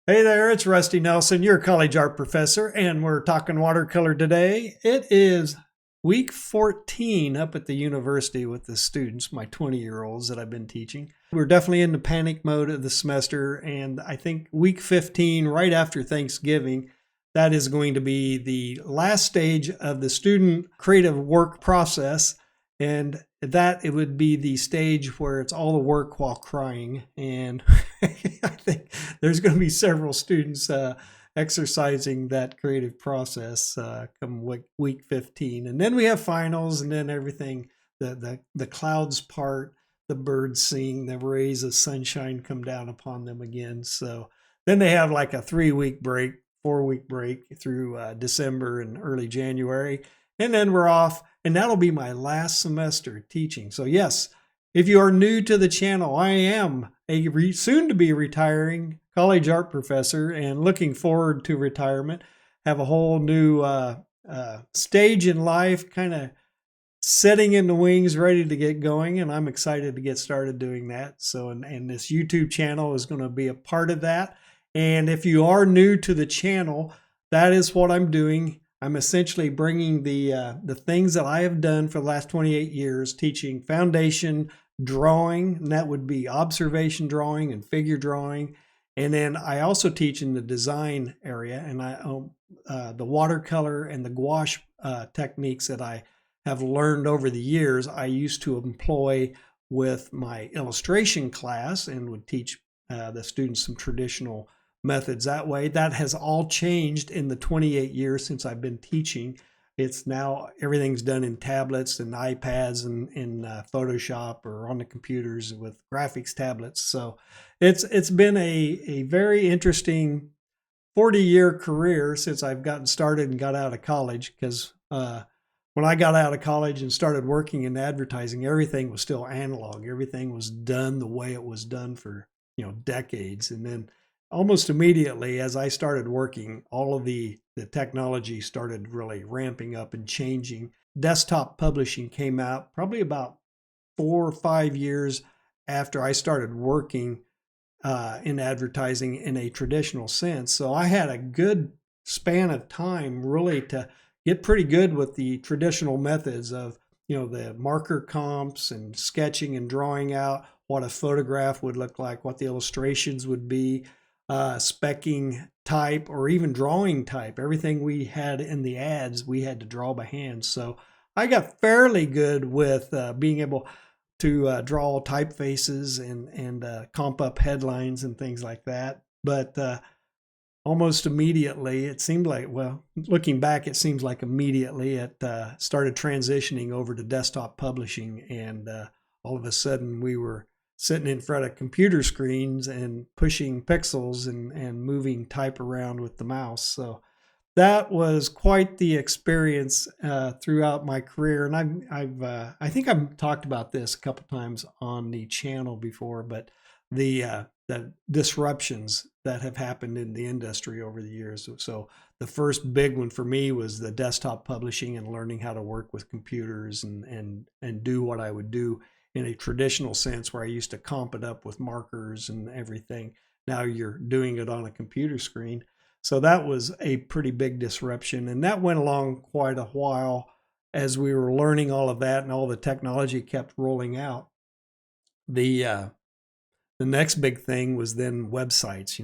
Hey there, it's Rusty Nelson, your college art professor, and we're talking watercolor today. It is week 14 up at the university with the students, my 20-year-olds that I've been teaching. We're definitely in the panic mode of the semester, and I think week 15, right after Thanksgiving, that is going to be the last stage of the student creative work process. And that it would be the stage where it's all the work while crying. And I think there's going to be several students exercising that creative process come week 15. And then we have finals, and then everything, the clouds part, the birds sing, the rays of sunshine come down upon them again. So then they have like a 3-week break, 4-week break through December and early January. And then we're off, and that'll be my last semester teaching. So yes, if you are new to the channel, I am a soon to be retiring college art professor and looking forward to retirement. Have a whole new stage in life, kind of setting in the wings, ready to get going, and I'm excited to get started doing that. So, and this YouTube channel is going to be a part of that. And if you are new to the channel, that is what I'm doing. I'm essentially bringing the things that I have done for the last 28 years, teaching foundation drawing, and that would be observation drawing and figure drawing. And then I also teach in the design area, and the watercolor and the gouache techniques that I have learned over the years, I used to employ with my illustration class and would teach the students some traditional methods that way. That has all changed in the 28 years since I've been teaching. It's now everything's done in tablets and iPads and in Photoshop or on the computers with graphics tablets. So it's been a very interesting 40-year career since I've gotten started and got out of college, because when I got out of college and started working in advertising, everything was still analog. Everything was done the way it was done for decades. And then almost immediately as I started working, all of the technology started really ramping up and changing. Desktop publishing came out probably about 4 or 5 years after I started working in advertising in a traditional sense. So I had a good span of time really to get pretty good with the traditional methods of the marker comps and sketching and drawing out what a photograph would look like, what the illustrations would be, specking type, or even drawing type. Everything we had in the ads, we had to draw by hand. So I got fairly good with being able to draw typefaces and comp up headlines and things like that. But almost immediately, it seemed like, well, looking back, it seems like immediately it started transitioning over to desktop publishing. And all of a sudden we were sitting in front of computer screens and pushing pixels and moving type around with the mouse. So that was quite the experience throughout my career. And I think I've talked about this a couple times on the channel before, but the disruptions that have happened in the industry over the years. So the first big one for me was the desktop publishing and learning how to work with computers and do what I would do in a traditional sense, where I used to comp it up with markers and everything. Now you're doing it on a computer screen. So that was a pretty big disruption. And that went along quite a while as we were learning all of that and all the technology kept rolling out. The next big thing was then websites,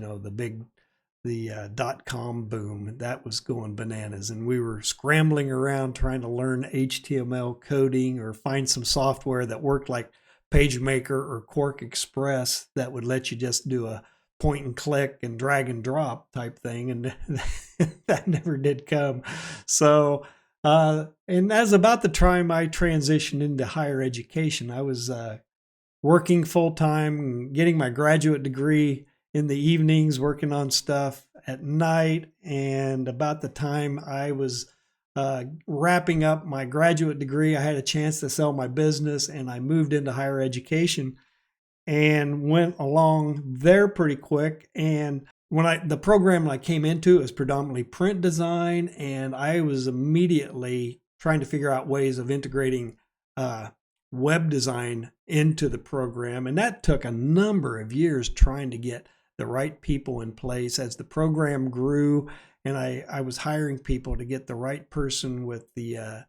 the .com boom. That was going bananas, and we were scrambling around trying to learn HTML coding or find some software that worked like PageMaker or Quark Express that would let you just do a point and click and drag and drop type thing, and that never did come. So and as about the time I transitioned into higher education, I was working full-time, getting my graduate degree in the evenings, working on stuff at night. And about the time I was wrapping up my graduate degree, I had a chance to sell my business, and I moved into higher education and went along there pretty quick. And when the program I came into was predominantly print design, and I was immediately trying to figure out ways of integrating web design into the program. And that took a number of years trying to get the right people in place as the program grew. And I was hiring people to get the right person with the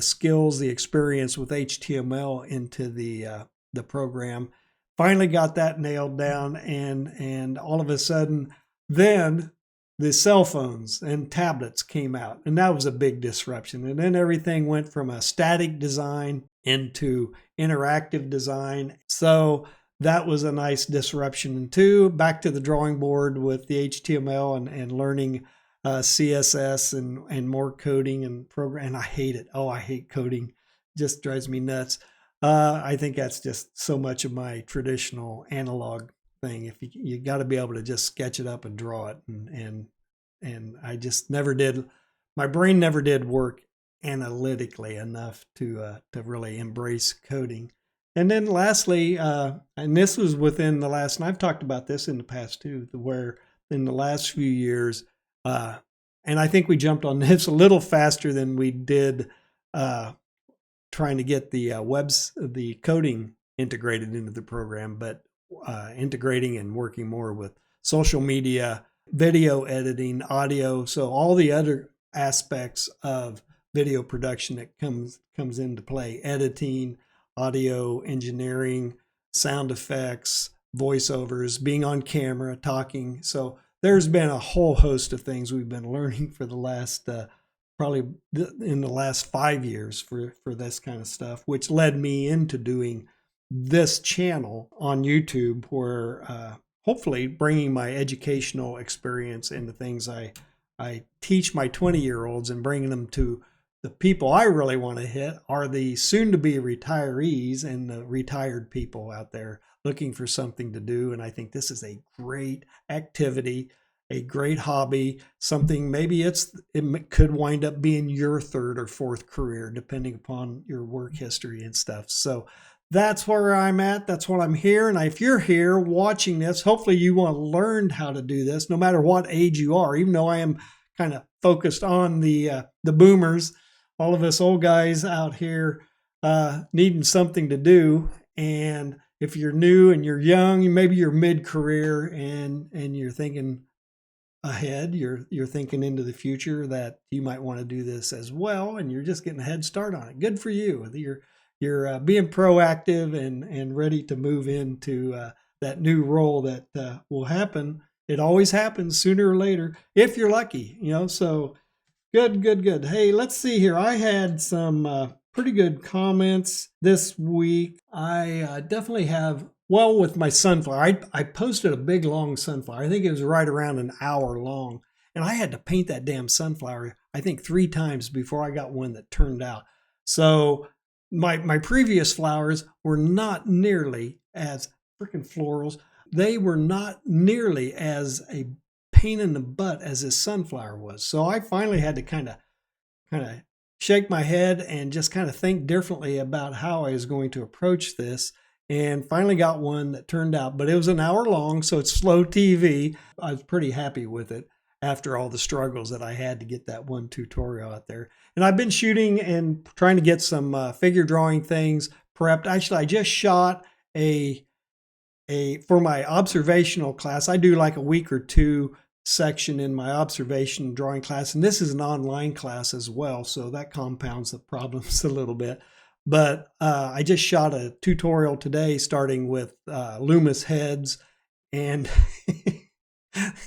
skills, the experience with HTML into the program. Finally got that nailed down, and all of a sudden, then the cell phones and tablets came out, and that was a big disruption. And then everything went from a static design into interactive design. So that was a nice disruption too. Back to the drawing board with the HTML and learning CSS and more coding and program. And I hate it. Oh, I hate coding. Just drives me nuts. I think that's just so much of my traditional analog thing. If you got to be able to just sketch it up and draw it, and I just never did. My brain never did work analytically enough to really embrace coding. And then lastly, and this was within the last, and I've talked about this in the past too, where in the last few years, and I think we jumped on this a little faster than we did trying to get the coding integrated into the program, but integrating and working more with social media, video editing, audio, so all the other aspects of video production that comes into play: editing, audio engineering, sound effects, voiceovers, being on camera, talking. So there's been a whole host of things we've been learning for the last probably in the last 5 years for this kind of stuff, which led me into doing this channel on YouTube, where hopefully bringing my educational experience into things I teach my 20-year-olds and bringing them to the people I really want to hit are the soon-to-be retirees and the retired people out there looking for something to do. And I think this is a great activity, a great hobby, something maybe it could wind up being your third or fourth career, depending upon your work history and stuff. So that's where I'm at. That's what I'm here. And if you're here watching this, hopefully you want to learn how to do this, no matter what age you are, even though I am kind of focused on the boomers, all of us old guys out here needing something to do. And if you're new and you're young, maybe you're mid-career and you're thinking ahead, you're thinking into the future that you might want to do this as well, and you're just getting a head start on it. Good for you. You're being proactive and ready to move into that new role that will happen. It always happens sooner or later if you're lucky, so good. Hey, let's see here. I had some pretty good comments this week. I definitely have, well, with my sunflower, I posted a big long sunflower. I think it was right around an hour long, and I had to paint that damn sunflower I think 3 times before I got one that turned out. So my previous flowers were not nearly as freaking florals. They were not nearly as a pain in the butt as this sunflower was. So I finally had to kind of shake my head and just kind of think differently about how I was going to approach this, and finally got one that turned out. But it was an hour long, so it's slow TV. I was pretty happy with it after all the struggles that I had to get that one tutorial out there. And I've been shooting and trying to get some figure drawing things prepped. Actually, I just shot for my observational class. I do like a week or two section in my observation drawing class, and this is an online class as well, so that compounds the problems a little bit. But I just shot a tutorial today starting with Loomis heads, and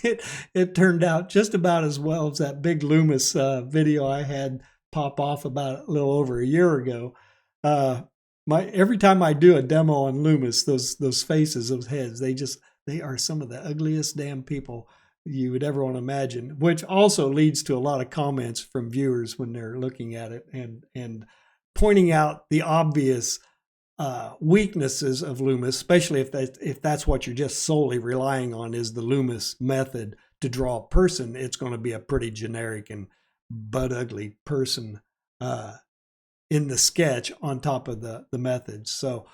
it turned out just about as well as that big Loomis video I had pop off about a little over a year ago. Every time I do a demo on Loomis, those faces, those heads, they are some of the ugliest damn people you would ever want to imagine, which also leads to a lot of comments from viewers when they're looking at it and pointing out the obvious weaknesses of Loomis, especially if that's what you're just solely relying on is the Loomis method to draw a person. It's going to be a pretty generic and butt ugly person in the sketch on top of the methods. So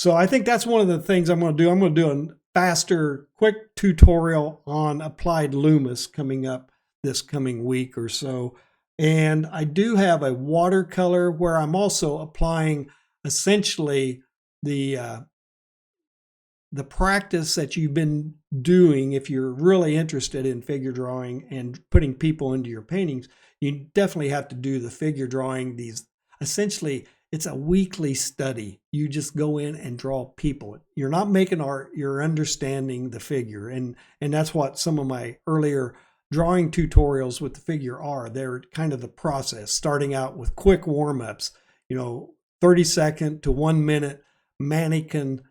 I think that's one of the things I'm going to do. I'm going to do a faster, quick tutorial on applied Loomis coming up this coming week or so. And I do have a watercolor where I'm also applying essentially the the practice that you've been doing, if you're really interested in figure drawing and putting people into your paintings, you definitely have to do the figure drawing. These essentially, it's a weekly study. You just go in and draw people. You're not making art, you're understanding the figure. And that's what some of my earlier drawing tutorials with the figure are. They're kind of the process, starting out with quick warm-ups, 30-second to 1 minute mannequin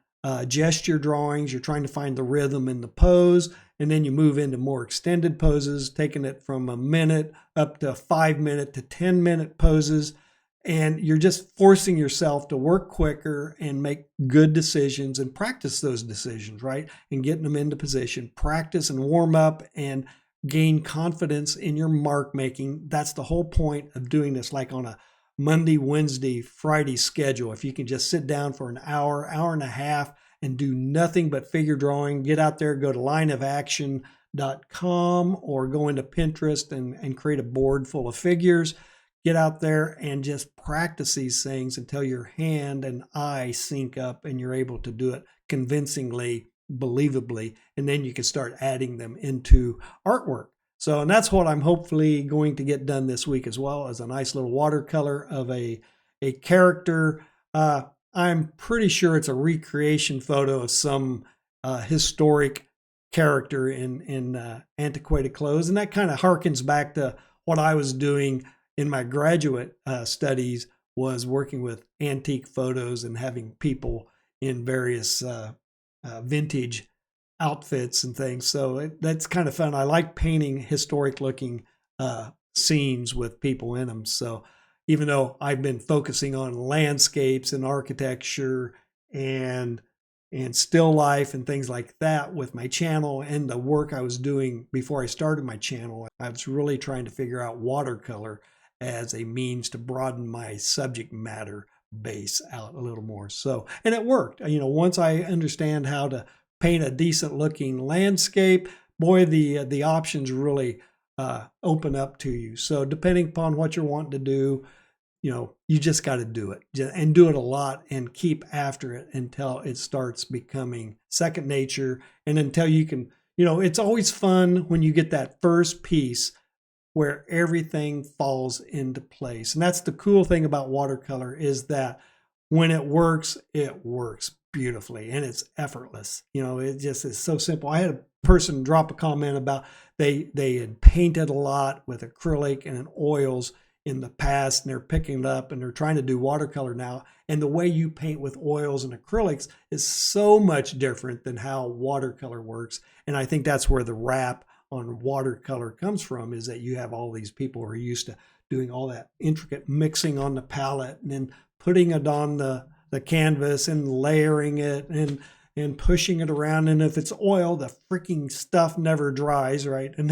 gesture drawings. You're trying to find the rhythm in the pose, and then you move into more extended poses, taking it from a minute up to 5-minute to 10-minute poses. And you're just forcing yourself to work quicker and make good decisions and practice those decisions, right? And getting them into position, practice and warm up and gain confidence in your mark making. That's the whole point of doing this, like on a Monday, Wednesday, Friday schedule. If you can just sit down for an hour, hour and a half and do nothing but figure drawing, get out there, go to lineofaction.com or go into Pinterest and create a board full of figures. Get out there and just practice these things until your hand and eye sync up and you're able to do it convincingly, believably, and then you can start adding them into artwork. So, and that's what I'm hopefully going to get done this week as well, as a nice little watercolor of a character. I'm pretty sure it's a recreation photo of some historic character in antiquated clothes, and that kind of harkens back to what I was doing in my graduate studies, was working with antique photos and having people in various vintage outfits and things. So that's kind of fun. I like painting historic looking scenes with people in them. So even though I've been focusing on landscapes and architecture and still life and things like that with my channel and the work I was doing before I started my channel, I was really trying to figure out watercolor as a means to broaden my subject matter base out a little more. So, and it worked. Once I understand how to paint a decent looking landscape, boy, the options really open up to you. So depending upon what you're wanting to do, you just got to do it and do it a lot and keep after it until it starts becoming second nature. And until you can, it's always fun when you get that first piece where everything falls into place. And that's the cool thing about watercolor, is that when it works beautifully and it's effortless. It just is so simple. I had a person drop a comment about they had painted a lot with acrylic and oils in the past, and they're picking it up and they're trying to do watercolor now. And the way you paint with oils and acrylics is so much different than how watercolor works. And I think that's where the rap on watercolor comes from, is that you have all these people who are used to doing all that intricate mixing on the palette and then putting it on the canvas and layering it and pushing it around. And if it's oil, the freaking stuff never dries, right? And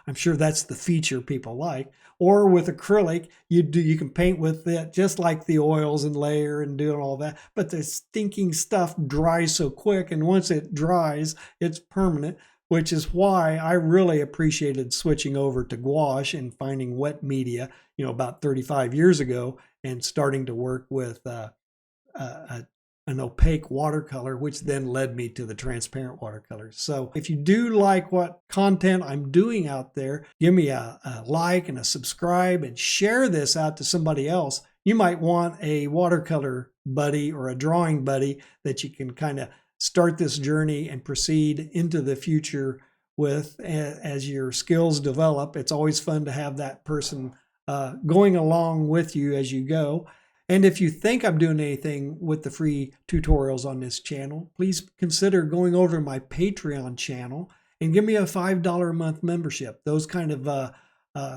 I'm sure that's the feature people like. Or with acrylic, you can paint with it just like the oils and layer and do all that, but the stinking stuff dries so quick, and once it dries, it's permanent. Which is why I really appreciated switching over to gouache and finding wet media, about 35 years ago, and starting to work with an opaque watercolor, which then led me to the transparent watercolors. So if you do like what content I'm doing out there, give me a like and a subscribe and share this out to somebody else. You might want a watercolor buddy or a drawing buddy that you can kind of start this journey and proceed into the future with as your skills develop. It's always fun to have that person going along with you as you go. And if you think I'm doing anything with the free tutorials on this channel, please consider going over to my Patreon channel and give me a $5 a month membership. Those kind of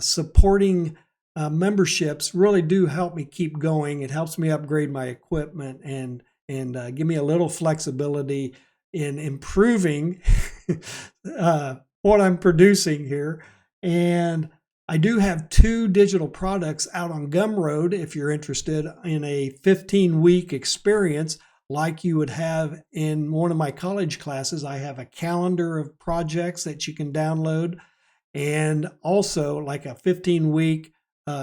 supporting memberships really do help me keep going. It helps me upgrade my equipment and give me a little flexibility in improving what I'm producing here. And I do have 2 digital products out on Gumroad if you're interested in a 15-week experience like you would have in one of my college classes. I have a calendar of projects that you can download, and also like a 15-week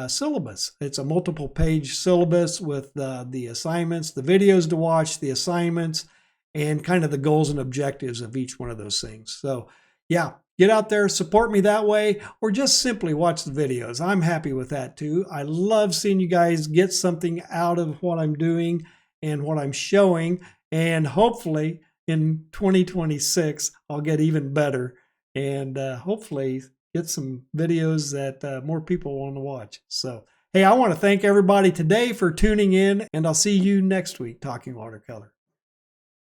syllabus. It's a multiple page syllabus with the assignments, the videos to watch, the assignments, and kind of the goals and objectives of each one of those things. So yeah, get out there, support me that way, or just simply watch the videos. I'm happy with that too. I love seeing you guys get something out of what I'm doing and what I'm showing, and hopefully in 2026 I'll get even better, and hopefully get some videos that more people want to watch. So hey, I want to thank everybody today for tuning in, and I'll see you next week talking watercolor.